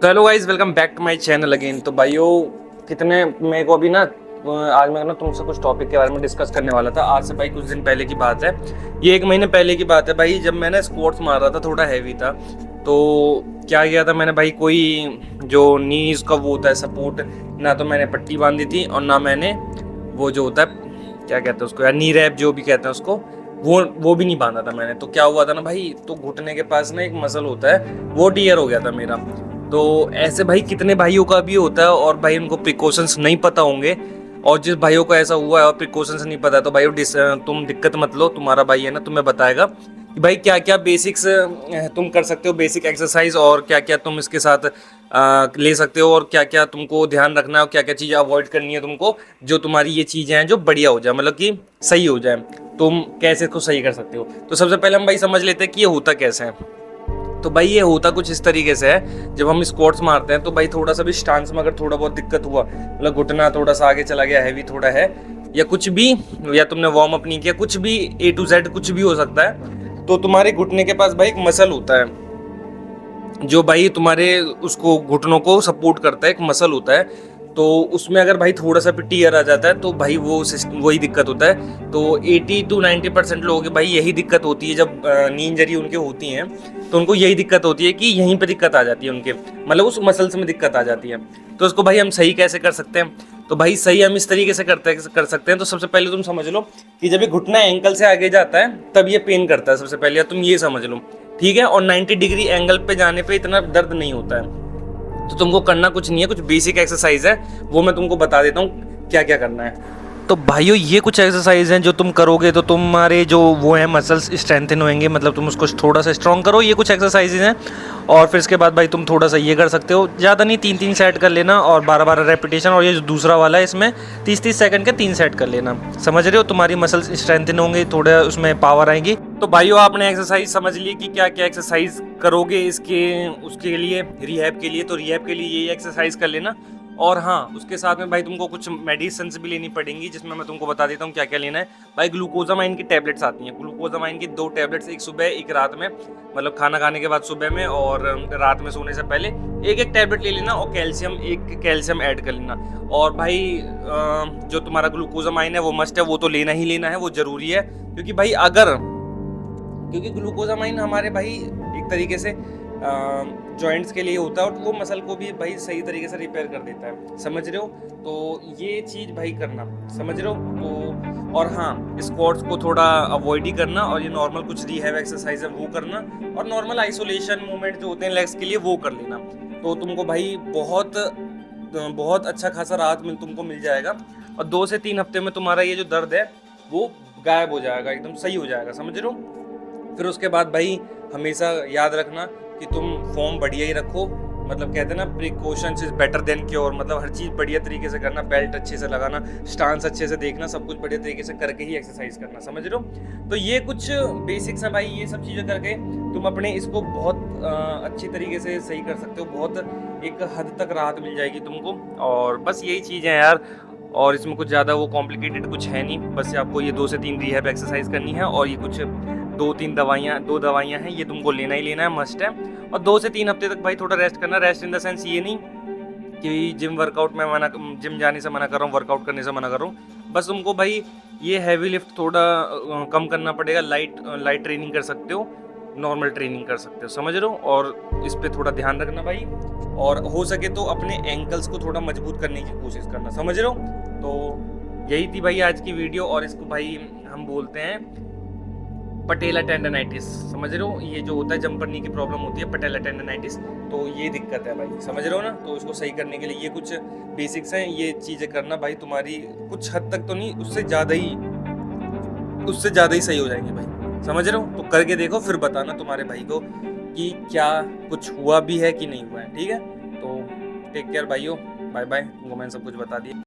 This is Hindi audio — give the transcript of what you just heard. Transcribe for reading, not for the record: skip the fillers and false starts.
तो hello guys, welcome back to my channel again. तो भाइयों, कितने मेरे को अभी ना आज मैं ना तुमसे कुछ टॉपिक के बारे में डिस्कस करने वाला था। आज से भाई कुछ दिन पहले की बात है, ये 1 महीने पहले की बात है भाई, जब मैंने स्क्वाट्स मार रहा था, थोड़ा हैवी था। तो क्या किया था मैंने भाई, कोई जो नीज का वो होता है सपोर्ट, ना तो मैंने पट्टी बांधी थी और ना मैंने वो जो होता है क्या कहते हैं उसको यार, नी रैप जो भी कहते हैं उसको, वो भी नहीं बांधा था मैंने। तो क्या हुआ था ना भाई, तो घुटने के पास ना एक मसल होता है, वो टीयर हो गया था मेरा। तो ऐसे भाई कितने भाइयों का भी होता है और भाई उनको प्रिकॉशंस नहीं पता होंगे। और जिस भाइयों को ऐसा हुआ है और प्रिकॉशंस नहीं पता, तो भाई तुम दिक्कत मत लो, तुम्हारा भाई है ना, तुम्हें बताएगा कि भाई क्या क्या बेसिक्स तुम कर सकते हो, बेसिक एक्सरसाइज, और क्या क्या तुम इसके साथ ले सकते हो, और क्या क्या तुमको ध्यान रखना है और क्या क्या चीज़ें अवॉइड करनी है तुमको, जो तुम्हारी ये चीज़ें हैं जो बढ़िया हो जाए, मतलब कि सही हो जाए। तुम कैसे इसको सही कर सकते हो। तो सबसे पहले हम भाई समझ लेते हैं कि ये होता कैसे है। तो भाई ये होता कुछ इस तरीके से है, जब हम स्क्वाट्स मारते हैं तो भाई थोड़ा सा भी स्टांस में अगर थोड़ा बहुत दिक्कत हुआ, मतलब घुटना थोड़ा सा आगे चला गया, हैवी थोड़ा है, या कुछ भी, या तुमने वार्म अप नहीं किया, कुछ भी A to Z कुछ भी हो सकता है। तो तुम्हारे घुटने के पास भाई एक मसल होता है जो भाई तुम्हारे उसको घुटनों को सपोर्ट करता है, एक मसल होता है। तो उसमें अगर भाई थोड़ा सा भी टीयर आ जाता है तो भाई वही दिक्कत होता है। तो 80 to 90% लोगों की भाई यही दिक्कत होती है, जब नी इंजरी उनके होती हैं तो उनको यही दिक्कत होती है कि यहीं पे दिक्कत आ जाती है उनके, मतलब उस मसल्स में दिक्कत आ जाती है। तो उसको भाई हम सही कैसे कर सकते हैं। तो भाई सही हम इस तरीके से कर सकते हैं। तो सबसे पहले तुम समझ लो कि जब ये घुटना एंकल से आगे जाता है तब ये पेन करता है, सबसे पहले तुम ये समझ लो, ठीक है। और 90 डिग्री एंगल पे जाने पे इतना दर्द नहीं होता है। तो तुमको करना कुछ नहीं है, कुछ बेसिक एक्सरसाइज है, वो मैं तुमको बता देता हूँ क्या क्या करना है। तो भाइयों, ये कुछ एक्सरसाइज हैं जो तुम करोगे तो तुम्हारे जो वो है मसल्स स्ट्रेंथन होंगे, मतलब तुम उसको थोड़ा सा स्ट्रॉन्ग करो। ये कुछ एक्सरसाइजेज हैं। और फिर इसके बाद भाई तुम थोड़ा सा ये कर सकते हो, ज़्यादा नहीं, 3-3 सेट कर लेना और 12-12 रेपिटेशन। और ये जो दूसरा वाला है इसमें 30-30 सेकंड के 3 सेट कर लेना। समझ रहे हो, तुम्हारी मसल्स स्ट्रेंथन होंगे, थोड़ा उसमें पावर आएगी। तो भाइयों, आपने एक्सरसाइज समझ ली कि क्या क्या एक्सरसाइज करोगे इसके उसके लिए, रिहैब के लिए। तो रिहैब के लिए ये एक्सरसाइज कर लेना। और हाँ, उसके साथ में भाई तुमको कुछ मेडिसिन भी लेनी पड़ेंगी, जिसमें मैं तुमको बता देता हूँ क्या क्या लेना है। भाई ग्लूकोजामाइन की टैबलेट्स आती हैं, ग्लूकोजामाइन की 2 टैबलेट्स, एक सुबह एक रात में, मतलब खाना खाने के बाद सुबह में, और रात में सोने से पहले एक एक टैबलेट ले लेना। और कैल्शियम ऐड कर लेना। और भाई जो तुम्हारा ग्लूकोजामाइन है वो मस्ट है, वो तो लेना ही लेना है, वो ज़रूरी है। क्योंकि भाई क्योंकि ग्लूकोजामाइन हमारे भाई एक तरीके से जॉइंट्स के लिए होता है, और वो मसल को भी भाई सही तरीके से रिपेयर कर देता है। समझ रहे हो, तो ये चीज़ भाई करना, समझ रहे हो। तो और हाँ, स्क्वाट्स को थोड़ा अवॉइड ही करना, और ये नॉर्मल कुछ रिहैब एक्सरसाइज है वो करना, और नॉर्मल आइसोलेशन मूवमेंट जो होते हैं लेग्स के लिए वो कर लेना। तो तुमको भाई बहुत बहुत अच्छा खासा राहत तुमको मिल जाएगा। और 2 से 3 हफ्ते में तुम्हारा ये जो दर्द है वो गायब हो जाएगा, एकदम सही हो जाएगा, समझ रहे हो। फिर उसके बाद भाई हमेशा याद रखना कि तुम फॉर्म बढ़िया ही रखो, मतलब कहते हैं ना, precautions is better than cure, मतलब हर चीज़ बढ़िया तरीके से करना, बेल्ट अच्छे से लगाना, स्टांस अच्छे से देखना, सब कुछ बढ़िया तरीके से करके ही एक्सरसाइज करना, समझ रहे हो। तो ये कुछ बेसिक्स हैं भाई, ये सब चीज़ें करके तुम अपने इसको बहुत अच्छी तरीके से सही कर सकते हो, बहुत एक हद तक राहत मिल जाएगी तुमको। और बस यही चीज़ है यार, और इसमें कुछ ज़्यादा वो कॉम्प्लिकेटेड कुछ है नहीं, बस आपको ये 2 से 3 रिहैब एक्सरसाइज करनी है, और ये कुछ 2 दवाइयाँ हैं, ये तुमको लेना ही लेना है, मस्ट है। और 2 से 3 हफ्ते तक भाई थोड़ा रेस्ट करना। रेस्ट इन द सेंस ये नहीं कि जिम जाने से मना कर रहा हूँ, वर्कआउट करने से मना कर रहा हूँ। बस तुमको भाई ये हैवी लिफ्ट थोड़ा कम करना पड़ेगा, लाइट ट्रेनिंग कर सकते हो, नॉर्मल ट्रेनिंग कर सकते हो, समझ रहे हो। और इस पर थोड़ा ध्यान रखना भाई, और हो सके तो अपने एंकल्स को थोड़ा मजबूत करने की कोशिश करना, समझ रहे हो। तो यही थी भाई आज की वीडियो, और इसको भाई हम बोलते हैं पटेला टेंडनाइटिस, समझ रहे हो। ये जो होता है जंपर नी की प्रॉब्लम होती है, पटेला टेंडनाइटिस, तो ये दिक्कत है भाई, समझ रहे हो ना। तो इसको सही करने के लिए ये कुछ बेसिक्स हैं, ये चीज़ें करना भाई, तुम्हारी कुछ हद तक तो नहीं, उससे ज़्यादा ही सही हो जाएंगे भाई, समझ रहे हो। तो करके देखो, फिर बताना तुम्हारे भाई को कि क्या कुछ हुआ भी है कि नहीं हुआ है, ठीक है। तो टेक केयर भाइयों, बाय बाय, तुमको मैंने सब कुछ बता दिया।